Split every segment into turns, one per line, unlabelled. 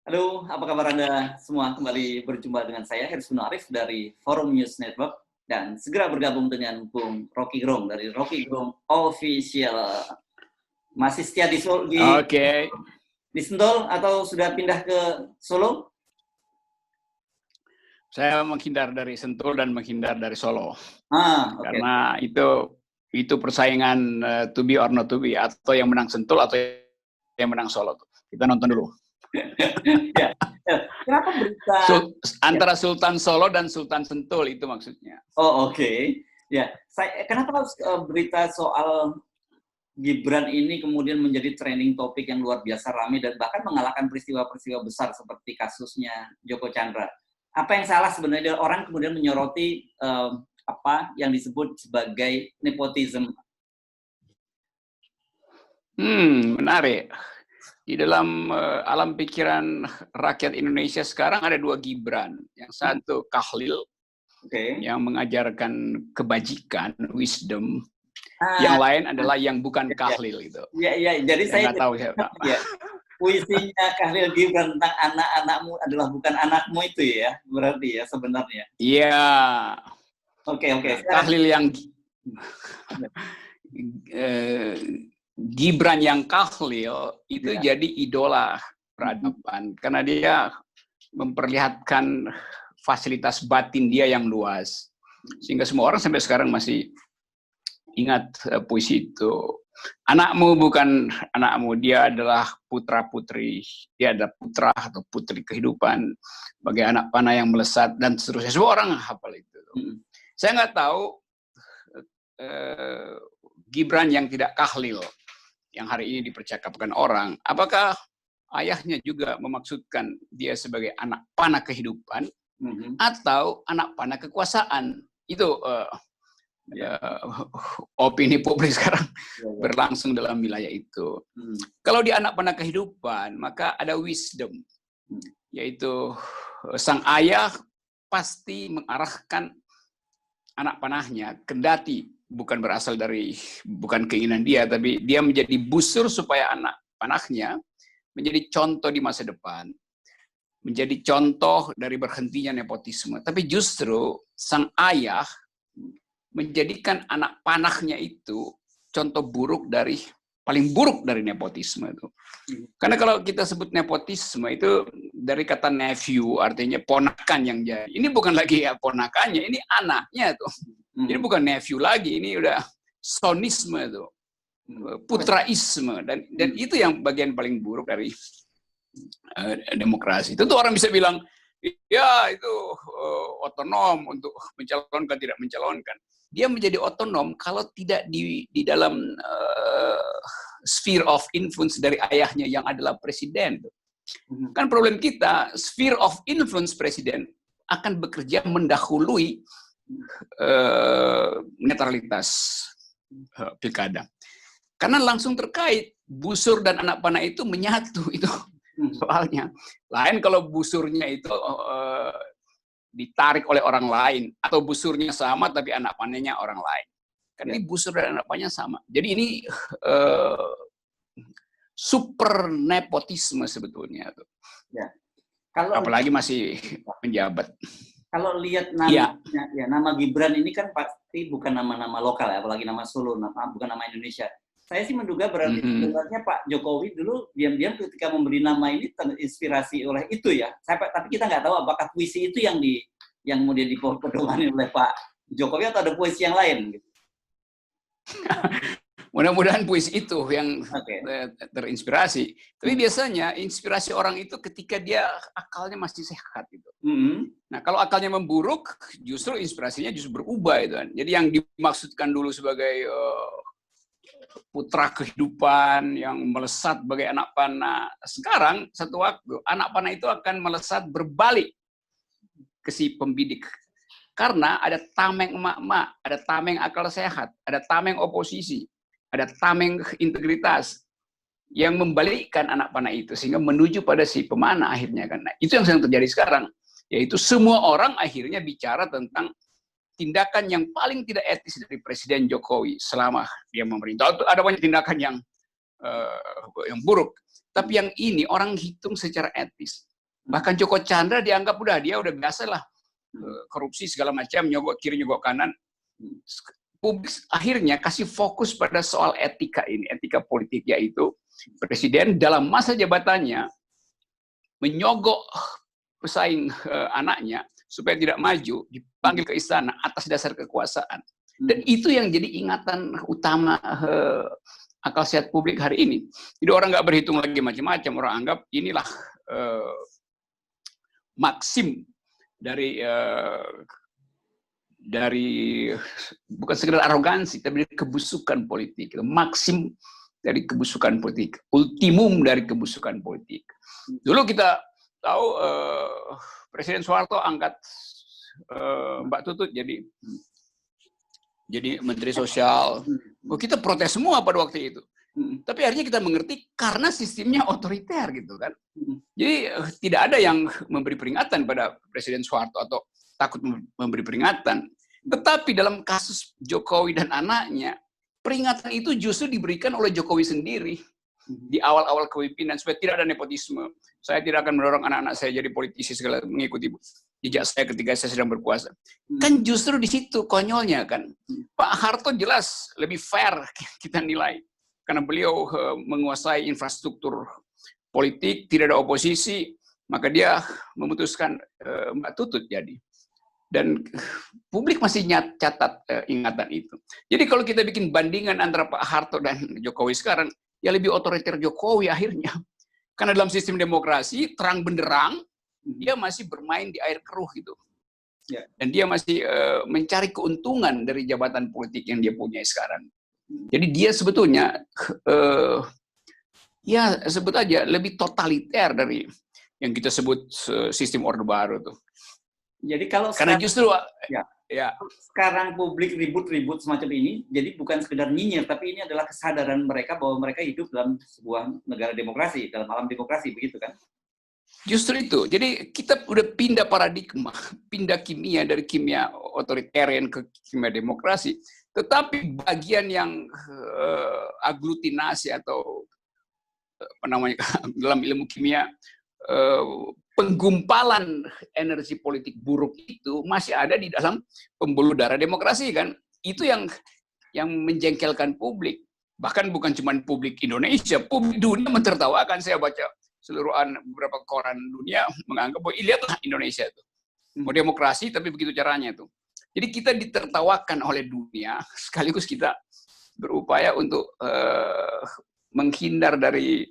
Halo, apa kabar Anda semua? Kembali berjumpa dengan saya, Hersunu Arif dari Forum News Network. Dan segera bergabung dengan Bung Rocky Gerung dari Rocky Gerung Official. Masih setia
Oke.
di Sentul atau sudah pindah ke Solo?
Saya menghindar dari Sentul dan menghindar dari Solo.
Oke.
Karena itu persaingan to be or not to be, atau yang menang Sentul atau yang menang Solo. Kita nonton dulu.
Ya. Kenapa berita
Antara Sultan Solo dan Sultan Sentul itu maksudnya.
oke. Ya, kenapa berita soal Gibran ini kemudian menjadi trending topik yang luar biasa ramai dan bahkan mengalahkan peristiwa-peristiwa besar seperti kasusnya Joko Chandra. Apa yang salah sebenarnya orang kemudian menyoroti apa yang disebut sebagai nepotisme?
Menarik. Di dalam alam pikiran rakyat Indonesia sekarang ada dua Gibran. Yang satu Khalil, yang mengajarkan kebajikan, wisdom. Yang lain adalah yang bukan Khalil itu.
Iya. Jadi saya
nggak tahu siapa.
Ya, puisinya Khalil Gibran tentang anak-anakmu adalah bukan anakmu itu ya, berarti ya sebenarnya.
Iya.
Oke.
Khalil yang Gibran yang Khalil itu jadi idola peradaban karena dia memperlihatkan fasilitas batin dia yang luas sehingga semua orang sampai sekarang masih ingat puisi itu. Anakmu bukan anakmu, dia adalah putra-putri, dia adalah putra atau putri kehidupan, sebagai anak panah yang melesat dan seterusnya. Semua orang hafal itu. Saya nggak tahu Gibran yang tidak Khalil yang hari ini dipercakapkan orang, apakah ayahnya juga memaksudkan dia sebagai anak panah kehidupan atau anak panah kekuasaan? Itu opini publik sekarang berlangsung dalam wilayah itu. Kalau di anak panah kehidupan, maka ada wisdom, yaitu sang ayah pasti mengarahkan anak panahnya, kendati bukan berasal dari, bukan keinginan dia, tapi dia menjadi busur supaya anak panahnya menjadi contoh di masa depan, menjadi contoh dari berhentinya nepotisme. Tapi justru sang ayah menjadikan anak panahnya itu contoh paling buruk dari nepotisme itu. Karena kalau kita sebut nepotisme itu dari kata nephew, artinya ponakan yang jadi. Ini bukan lagi ponakannya, ini anaknya tuh. Jadi bukan nephew lagi, ini udah sonisme itu, putraisme, dan itu yang bagian paling buruk dari demokrasi. Tentu orang bisa bilang, ya itu otonom untuk mencalonkan tidak mencalonkan. Dia menjadi otonom kalau tidak di dalam sphere of influence dari ayahnya yang adalah presiden. Kan problem kita, sphere of influence presiden akan bekerja mendahului netralitas pilkada. Karena langsung terkait, busur dan anak panah itu menyatu itu soalnya. Lain kalau busurnya itu ditarik oleh orang lain, atau busurnya sama tapi anak panahnya orang lain. Karena ini busur dan anak panahnya sama. Jadi ini super nepotisme sebetulnya.
Ya.
Apalagi masih menjabat.
Kalau lihat nama Gibran ini kan pasti bukan nama-nama lokal ya, apalagi nama Solo, bukan nama Indonesia. Saya sih menduga berarti sebenarnya Pak Jokowi dulu diam-diam ketika memberi nama ini terinspirasi oleh itu ya. Tapi kita nggak tahu apakah puisi itu yang kemudian dipedomani oleh Pak Jokowi atau ada puisi yang lain. Gitu.
Mudah-mudahan puisi itu yang terinspirasi. Tapi biasanya inspirasi orang itu ketika dia akalnya masih sehat gitu. Nah kalau akalnya memburuk, justru inspirasinya justru berubah itu kan. Jadi yang dimaksudkan dulu sebagai putra kehidupan yang melesat sebagai anak panah, sekarang satu waktu anak panah itu akan melesat berbalik ke si pembidik. Karena ada tameng emak-emak, ada tameng akal sehat, ada tameng oposisi, ada tameng integritas yang membalikkan anak panah itu sehingga menuju pada si pemanah akhirnya kan. Nah, itu yang sedang terjadi sekarang, yaitu semua orang akhirnya bicara tentang tindakan yang paling tidak etis dari Presiden Jokowi selama dia memerintah. Ada banyak tindakan yang buruk, tapi yang ini orang hitung secara etis. Bahkan Joko Chandra dianggap dia udah biasa lah korupsi segala macam, nyogok kiri nyogok kanan. Publik akhirnya kasih fokus pada soal etika ini, etika politik, yaitu presiden dalam masa jabatannya menyogok pesaing anaknya supaya tidak maju, dipanggil ke istana atas dasar kekuasaan. Dan itu yang jadi ingatan utama akal sehat publik hari ini. Jadi orang nggak berhitung lagi macam-macam, orang anggap inilah maksim dari bukan sekedar arogansi, tapi dari kebusukan politik, maksim dari kebusukan politik, ultimum dari kebusukan politik. Dulu kita tahu Presiden Soeharto angkat Mbak Tutut jadi Menteri Sosial. Kita protes semua pada waktu itu. Tapi akhirnya kita mengerti karena sistemnya otoriter gitu kan. Jadi tidak ada yang memberi peringatan pada Presiden Soeharto atau takut memberi peringatan. Tetapi dalam kasus Jokowi dan anaknya, peringatan itu justru diberikan oleh Jokowi sendiri di awal-awal kepemimpinan supaya tidak ada nepotisme. Saya tidak akan mendorong anak-anak saya jadi politisi segala mengikuti jejak saya ketika saya sedang berkuasa. Kan justru di situ konyolnya kan. Pak Harto jelas lebih fair kita nilai. Karena beliau menguasai infrastruktur politik, tidak ada oposisi, maka dia memutuskan Mbak Tutut jadi. Dan publik masih catat ingatan itu. Jadi kalau kita bikin bandingan antara Pak Harto dan Jokowi sekarang, ya lebih otoriter Jokowi akhirnya. Karena dalam sistem demokrasi, terang benderang, dia masih bermain di air keruh gitu. Dan dia masih mencari keuntungan dari jabatan politik yang dia punya sekarang. Jadi dia sebetulnya, ya sebut aja, lebih totaliter dari yang kita sebut sistem Orde Baru tuh.
Jadi kalau
karena
sekarang,
justru
sekarang publik ribut-ribut semacam ini, jadi bukan sekedar nyinyir, tapi ini adalah kesadaran mereka bahwa mereka hidup dalam sebuah negara demokrasi, dalam alam demokrasi, begitu kan?
Justru itu. Jadi kita udah pindah paradigma, pindah kimia dari kimia otoritarian ke kimia demokrasi. Tetapi bagian yang aglutinasi atau apa namanya dalam ilmu kimia penggumpalan energi politik buruk itu masih ada di dalam pembuluh darah demokrasi kan. Itu yang menjengkelkan publik. Bahkan bukan cuma publik Indonesia, publik dunia mentertawakan. Saya baca beberapa koran dunia menganggap bahwa lihatlah Indonesia itu mau demokrasi tapi begitu caranya tuh. Jadi kita ditertawakan oleh dunia sekaligus kita berupaya untuk menghindar dari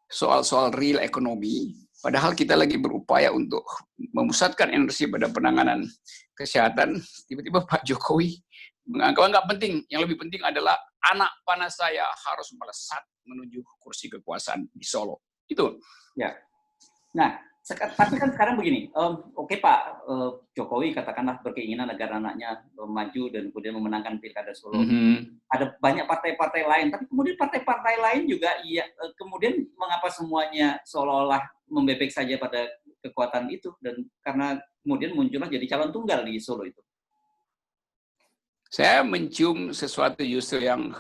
soal-soal real ekonomi. Padahal kita lagi berupaya untuk memusatkan energi pada penanganan kesehatan. Tiba-tiba Pak Jokowi menganggap nggak penting. Yang lebih penting adalah anak panas saya harus melesat menuju kursi kekuasaan di Solo. Itu.
Ya. Nah, tapi kan sekarang begini. Oke Pak Jokowi katakanlah berkeinginan agar anaknya maju dan kemudian memenangkan Pilkada Solo. Ada banyak partai-partai lain, tapi kemudian partai-partai lain juga kemudian mengapa semuanya seolah-olah membebek saja pada kekuatan itu, dan karena kemudian muncullah jadi calon tunggal di Solo itu.
Saya mencium sesuatu justru yang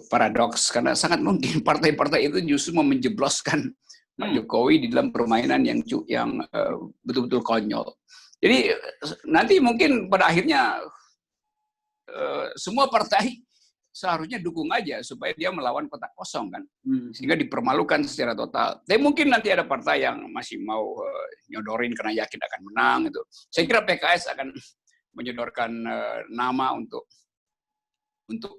paradoks, karena sangat mungkin partai-partai itu justru mau menjebloskan Pak Jokowi di dalam permainan yang betul-betul konyol. Jadi nanti mungkin pada akhirnya semua partai seharusnya dukung aja supaya dia melawan kotak kosong kan, sehingga dipermalukan secara total. Tapi mungkin nanti ada partai yang masih mau nyodorin karena yakin akan menang itu. Saya kira PKS akan menyodorkan nama untuk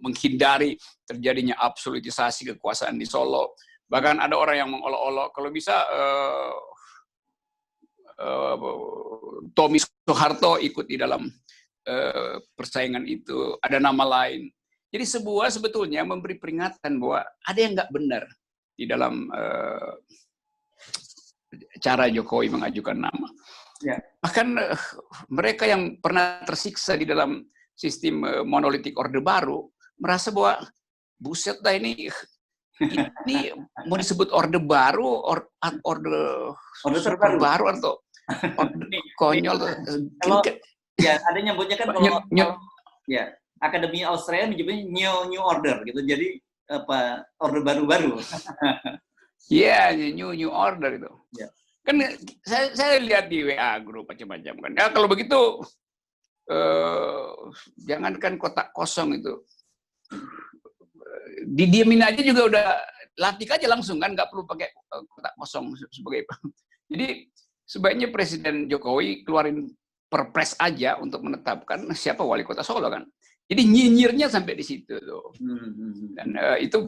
menghindari terjadinya absolutisasi kekuasaan di Solo. Bahkan ada orang yang mengolok-olok kalau bisa Tommy Soeharto ikut di dalam persaingan itu, ada nama lain. Jadi sebetulnya memberi peringatan bahwa ada yang nggak benar di dalam cara Jokowi mengajukan nama.
Ya.
Bahkan mereka yang pernah tersiksa di dalam sistem monolitik Orde Baru merasa bahwa buset dah ini mau disebut Orde Baru, orde terbaru atau orde konyol.
Kalau ya ada nyebutnya kan kalau ya Akademi Australia menyebutnya new order gitu. Jadi apa orde baru-baru.
Iya, new order itu.
Ya.
Kan saya lihat di WA grup macam-macam kan. Ya kalau begitu jangankan kotak kosong itu. Didiamin aja juga udah latih aja langsung kan, nggak perlu pakai kotak kosong sebagai. Jadi sebaiknya Presiden Jokowi keluarin perpres aja untuk menetapkan siapa wali kota Solo kan. Jadi nyinyirnya sampai di situ tuh. Dan itu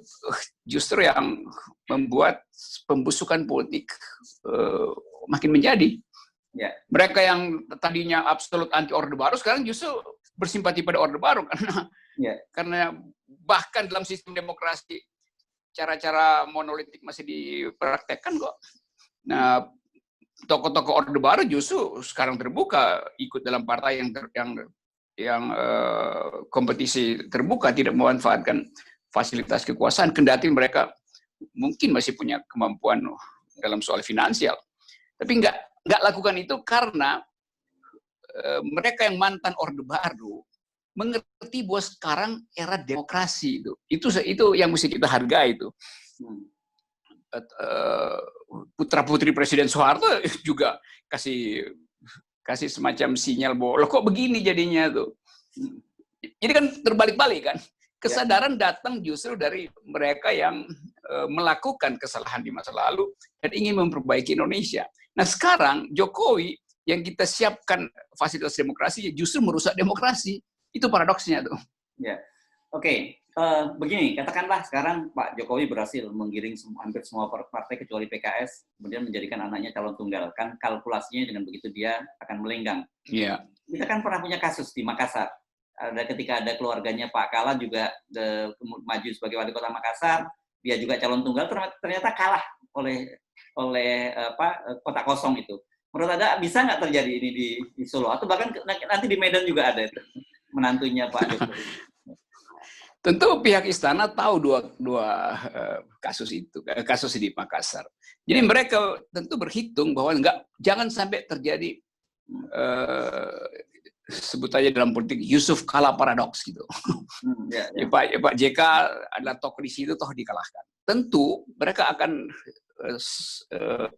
justru yang membuat pembusukan politik makin menjadi.
Ya.
Mereka yang tadinya absolut anti Orde Baru sekarang justru bersimpati pada Orde Baru karena bahkan dalam sistem demokrasi cara-cara monolitik masih dipraktekkan kok. Nah, tokoh-tokoh Orde Baru justru sekarang terbuka ikut dalam partai yang kompetisi terbuka, tidak memanfaatkan fasilitas kekuasaan, kendati mereka mungkin masih punya kemampuan dalam soal finansial. Tapi nggak lakukan itu karena mereka yang mantan Orde Baru mengerti bahwa sekarang era demokrasi itu yang mesti kita hargai itu. Putra-putri Presiden Soeharto juga kasih semacam sinyal bahwa loh kok begini jadinya tuh. Jadi kan terbalik-balik kan. Kesadaran datang justru dari mereka yang melakukan kesalahan di masa lalu dan ingin memperbaiki Indonesia. Nah sekarang Jokowi yang kita siapkan fasilitas demokrasi justru merusak demokrasi. Itu paradoksnya tuh.
Ya, oke. Begini, katakanlah sekarang Pak Jokowi berhasil menggiring hampir semua partai kecuali PKS, kemudian menjadikan anaknya calon tunggal. Kan kalkulasinya dengan begitu dia akan melenggang.
Iya.
Kita kan pernah punya kasus di Makassar. Ketika ada keluarganya Pak Kala juga maju sebagai wali kota Makassar, dia juga calon tunggal, ternyata kalah oleh kota kosong itu. Menurut Anda bisa nggak terjadi ini di Solo? Atau bahkan nanti di Medan juga ada itu, menantunya Pak Jokowi.
Tentu pihak istana tahu dua kasus itu, kasus di Makassar. Jadi mereka tentu berhitung bahwa jangan sampai terjadi sebut aja dalam politik Yusuf Kala paradoks gitu. Pak JK adalah tokoh di situ, toh dikalahkan. Tentu mereka akan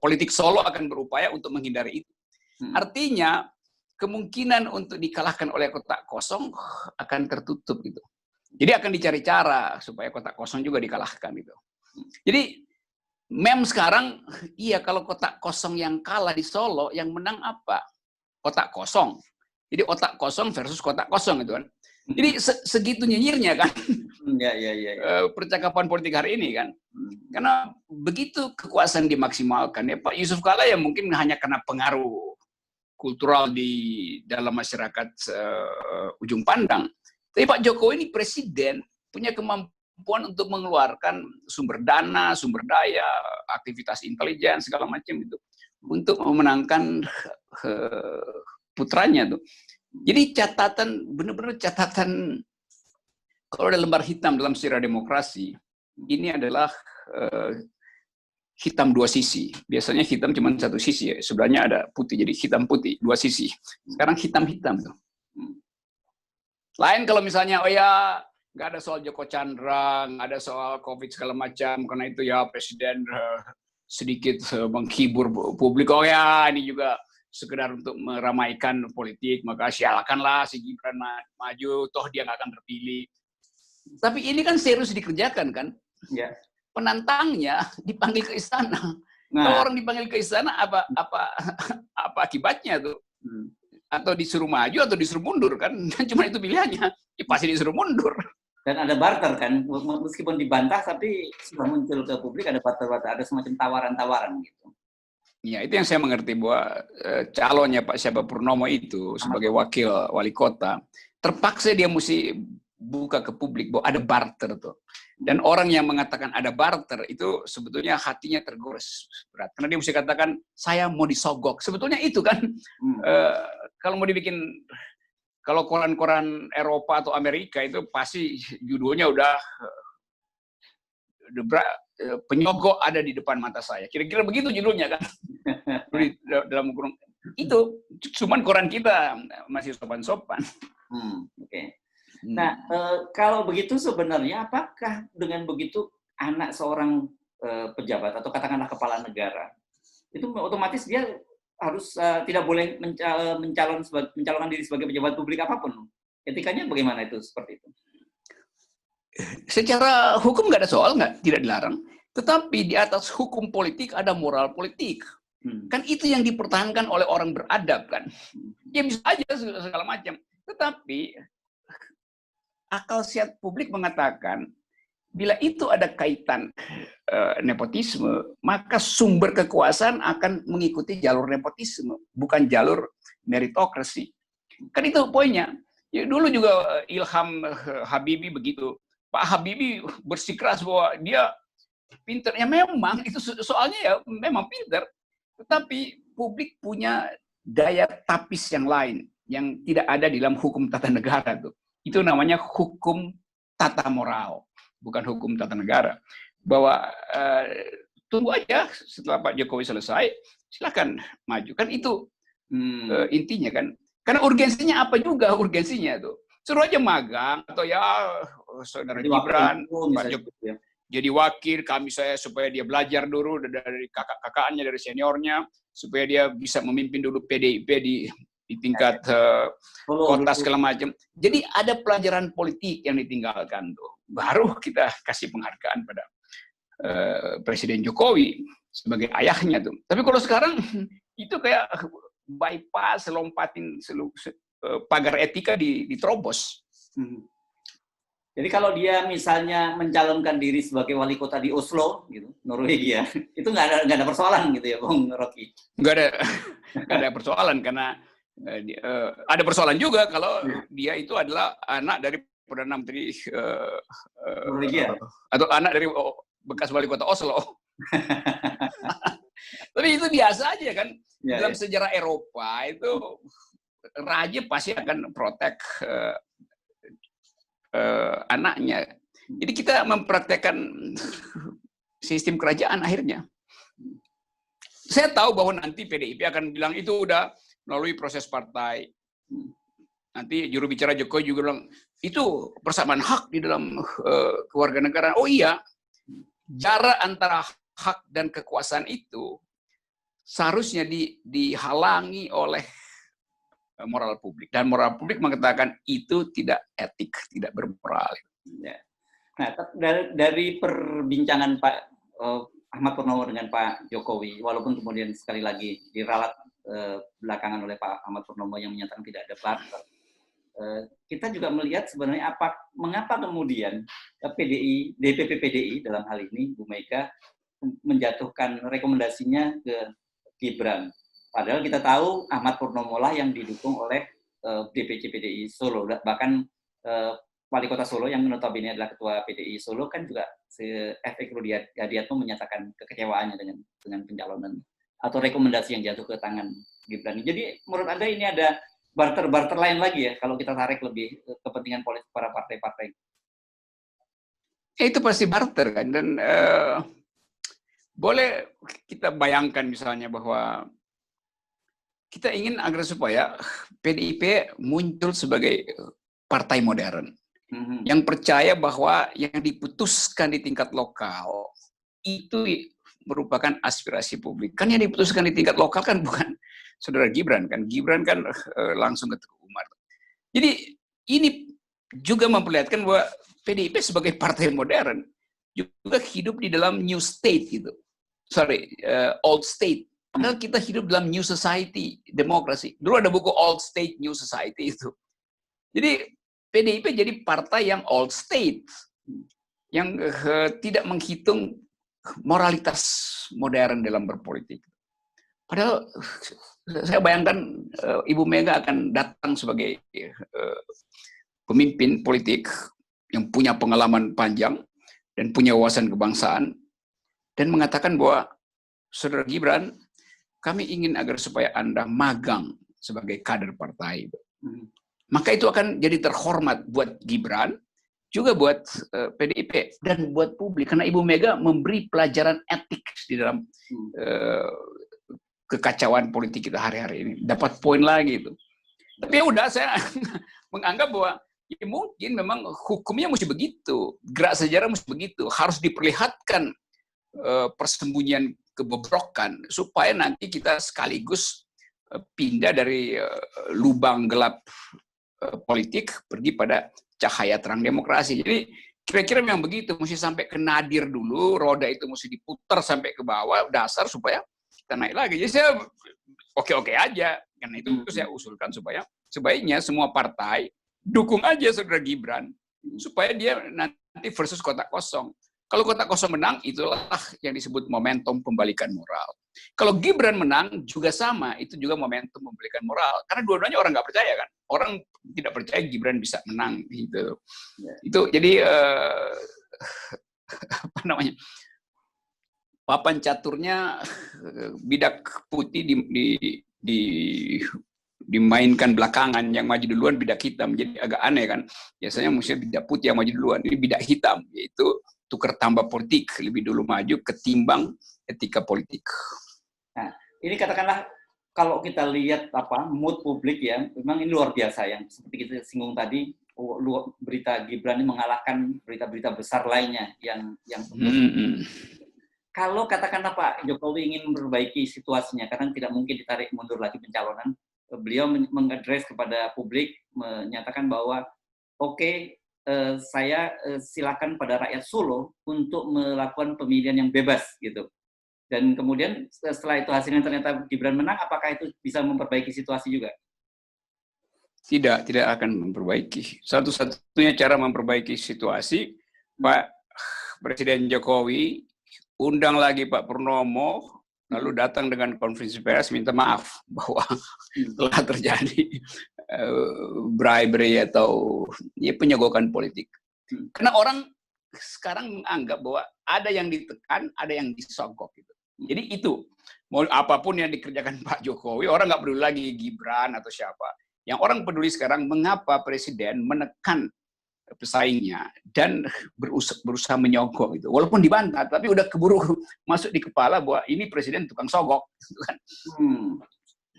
politik Solo akan berupaya untuk menghindari itu. Artinya kemungkinan untuk dikalahkan oleh kotak kosong akan tertutup gitu. Jadi akan dicari cara supaya kotak kosong juga dikalahkan gitu. Jadi sekarang iya kalau kotak kosong yang kalah di Solo, yang menang apa? Kotak kosong. Jadi otak kosong versus kotak kosong gitu kan. Jadi segitu nyinyirnya kan. Percakapan politik hari ini kan. Karena begitu kekuasaan dimaksimalkan ya Pak Yusuf Kala ya mungkin hanya karena pengaruh kultural di dalam masyarakat ujung pandang. Tapi Pak Jokowi ini presiden punya kemampuan untuk mengeluarkan sumber dana, sumber daya, aktivitas intelijen segala macam itu untuk memenangkan putranya tuh. Jadi benar-benar catatan kalau ada lembar hitam dalam sejarah demokrasi ini adalah hitam dua sisi. Biasanya hitam cuma satu sisi ya, sebelahnya ada putih jadi hitam putih dua sisi. Sekarang hitam tuh. Lain kalau misalnya, oh ya, nggak ada soal Joko Chandra, nggak ada soal COVID segala macam, karena itu ya Presiden sedikit menghibur publik, oh ya ini juga sekedar untuk meramaikan politik, maka silakanlah si Gibran maju, toh dia nggak akan terpilih. Tapi ini kan serius dikerjakan kan?
Ya.
Penantangnya dipanggil ke istana. Kalau orang dipanggil ke istana, apa akibatnya tuh? Atau disuruh maju atau disuruh mundur kan, cuma itu pilihannya, ya pasti disuruh mundur.
Dan ada barter kan, meskipun dibantah tapi sudah muncul ke publik ada barter-barter, ada semacam tawaran-tawaran gitu.
Ya itu yang saya mengerti bahwa calonnya Pak Syaba Purnomo itu sebagai wakil wali kota terpaksa dia mesti buka ke publik bahwa ada barter tuh. Dan orang yang mengatakan ada barter itu sebetulnya hatinya tergores berat. Karena dia mesti katakan, saya mau disogok. Sebetulnya itu kan, kalau mau dibikin, kalau koran-koran Eropa atau Amerika itu pasti judulnya udah penyogok ada di depan mata saya. Kira-kira begitu judulnya kan. Dalam kurung itu, cuman koran kita masih sopan-sopan.
Oke. Nah, kalau begitu sebenarnya apakah dengan begitu anak seorang pejabat atau katakanlah kepala negara, itu otomatis dia harus tidak boleh mencalonkan diri sebagai pejabat publik apapun. Etikanya bagaimana itu seperti itu?
Secara hukum nggak ada soal, tidak dilarang. Tetapi di atas hukum politik ada moral politik. Kan itu yang dipertahankan oleh orang beradab kan. Ya bisa aja segala macam. Tetapi akal sehat publik mengatakan bila itu ada kaitan nepotisme, maka sumber kekuasaan akan mengikuti jalur nepotisme, bukan jalur meritokrasi. Kan itu poinnya. Ya, dulu juga Ilham Habibie begitu. Pak Habibie bersikeras bahwa dia pintar. Ya memang itu soalnya ya memang pintar. Tetapi publik punya daya tapis yang lain yang tidak ada di dalam hukum tata negara tuh. Itu namanya hukum tata moral, bukan hukum tata negara. Bahwa tunggu aja setelah Pak Jokowi selesai, silakan maju. Kan itu intinya kan. Karena urgensinya apa juga urgensinya tuh. Suruh aja magang atau ya saudara Gibran, Pak Jokowi jadi wakil saya supaya dia belajar dulu dari kakak-kakaknya, dari seniornya, supaya dia bisa memimpin dulu PDIP di tingkat kota segala macam. Jadi ada pelajaran politik yang ditinggalkan tuh. Baru kita kasih penghargaan pada Presiden Jokowi sebagai ayahnya tuh. Tapi kalau sekarang itu kayak bypass, lompatin pagar etika diterobos.
Jadi kalau dia misalnya mencalonkan diri sebagai wali kota di Oslo, gitu, Norwegia, itu nggak ada persoalan gitu ya, Bung Rocky?
Nggak ada persoalan karena ada persoalan juga kalau dia itu adalah anak dari Perdana Menteri
Norwegia
atau anak dari bekas wali kota Oslo. Tapi itu biasa aja kan. Ya, dalam sejarah Eropa itu raja pasti akan protek anaknya. Jadi kita mempraktekkan sistem kerajaan akhirnya. Saya tahu bahwa nanti PDIP akan bilang itu udah melalui proses partai. Nanti juru bicara Jokowi juga bilang itu persamaan hak di dalam kewarganegaraan. Oh iya, jarak antara hak dan kekuasaan itu seharusnya dihalangi oleh moral publik, dan moral publik mengatakan itu tidak etik, tidak bermoral.
Ya. Nah, dari perbincangan Pak Ahmad Purnomo dengan Pak Jokowi, walaupun kemudian sekali lagi diralat belakangan oleh Pak Ahmad Purnomo yang menyatakan tidak ada barter, kita juga melihat sebenarnya mengapa kemudian DPP PDI dalam hal ini Bu Mega menjatuhkan rekomendasinya ke Gibran. Padahal kita tahu Ahmad Purnomo lah yang didukung oleh DPC PDI Solo. Bahkan Wali Kota Solo yang notabene adalah Ketua PDI Solo kan juga Efek Rudiatmo menyatakan kekecewaannya dengan pencalonan atau rekomendasi yang jatuh ke tangan Gibran. Jadi menurut Anda ini ada barter lain lagi ya kalau kita tarik lebih kepentingan politik para partai-partai?
Itu pasti barter kan, dan boleh kita bayangkan misalnya bahwa kita ingin agar supaya PDIP muncul sebagai partai modern yang percaya bahwa yang diputuskan di tingkat lokal itu merupakan aspirasi publik. Kan yang diputuskan di tingkat lokal kan bukan saudara Gibran kan. Gibran kan langsung ke Teguh Umar. Jadi ini juga memperlihatkan bahwa PDIP sebagai partai modern juga hidup di dalam new state gitu. Old state. Padahal kita hidup dalam new society, demokrasi. Dulu ada buku Old State, New Society itu. Jadi PDIP jadi partai yang old state, yang tidak menghitung moralitas modern dalam berpolitik. Padahal saya bayangkan Ibu Mega akan datang sebagai pemimpin politik yang punya pengalaman panjang dan punya wawasan kebangsaan dan mengatakan bahwa saudara Gibran, kami ingin agar supaya Anda magang sebagai kader partai. Maka itu akan jadi terhormat buat Gibran, juga buat PDIP, dan buat publik. Karena Ibu Mega memberi pelajaran etik di dalam kekacauan politik kita hari-hari ini. Dapat poin lagi itu. Tapi ya udah, saya menganggap bahwa ya mungkin memang hukumnya mesti begitu. Gerak sejarah mesti begitu. Harus diperlihatkan persembunyian kebobrokan supaya nanti kita sekaligus pindah dari lubang gelap politik pergi pada cahaya terang demokrasi. Jadi kira-kira memang begitu, mesti sampai ke nadir dulu, roda itu mesti diputar sampai ke bawah dasar supaya kita naik lagi. Jadi saya oke-oke aja, karena itu saya usulkan supaya sebaiknya semua partai dukung aja saudara Gibran supaya dia nanti versus kotak kosong. Kalau kotak kosong menang, itulah yang disebut momentum pembalikan moral. Kalau Gibran menang juga sama, itu juga momentum pembalikan moral. Karena dua-duanya orang nggak percaya kan, orang tidak percaya Gibran bisa menang gitu. Itu jadi apa namanya? Papan caturnya bidak putih dimainkan belakangan, yang maju duluan bidak hitam. Jadi agak aneh kan. Biasanya mesti bidak putih yang maju duluan, ini bidak hitam, yaitu tukar tambah politik, lebih dulu maju ketimbang etika politik.
Nah, ini katakanlah kalau kita lihat mood publik ya, memang ini luar biasa yang seperti kita singgung tadi, berita Gibran ini mengalahkan berita-berita besar lainnya yang Kalau katakanlah Pak Jokowi ingin memperbaiki situasinya, karena tidak mungkin ditarik mundur lagi pencalonan, beliau mengadres kepada publik, menyatakan bahwa oke, saya silakan pada rakyat Solo untuk melakukan pemilihan yang bebas gitu. Dan kemudian setelah itu hasilnya ternyata Gibran menang, apakah itu bisa memperbaiki situasi juga?
Tidak akan memperbaiki. Satu-satunya cara memperbaiki situasi, Pak Presiden Jokowi undang lagi Pak Purnomo, lalu datang dengan konferensi pers minta maaf bahwa telah terjadi bribery atau penyogokan politik. Karena orang sekarang menganggap bahwa ada yang ditekan, ada yang disogok gitu. Jadi itu, mau apapun yang dikerjakan Pak Jokowi, orang nggak peduli lagi Gibran atau siapa. Yang orang peduli sekarang mengapa Presiden menekan pesaingnya dan berusaha menyogok gitu. Walaupun dibantah, tapi udah keburu masuk di kepala bahwa ini Presiden tukang sogok. Gitu kan.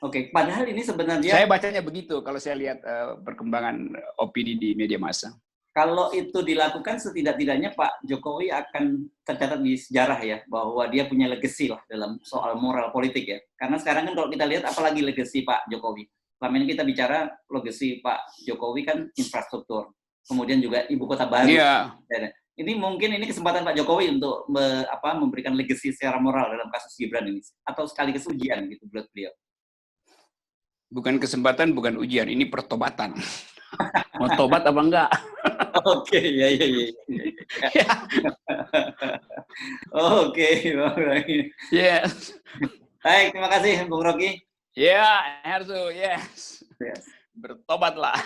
Oke, padahal ini sebenarnya...
Saya bacanya begitu kalau saya lihat perkembangan opini di media massa.
Kalau itu dilakukan, setidak-tidaknya Pak Jokowi akan tercatat di sejarah ya, bahwa dia punya legacy lah dalam soal moral politik ya. Karena sekarang kan kalau kita lihat, apalagi legacy Pak Jokowi. Selama ini kita bicara legacy Pak Jokowi kan infrastruktur, kemudian juga ibu kota baru.
Yeah.
Ini mungkin ini kesempatan Pak Jokowi untuk memberikan legacy secara moral dalam kasus Gibran ini, atau sekaligus ujian gitu buat beliau.
Bukan kesempatan, bukan ujian, ini pertobatan. Mau tobat apa enggak?
Oke, ya. Oke,
yes.
Baik, terima kasih Bung Rocky.
Ya, harus, yes. Bertobatlah.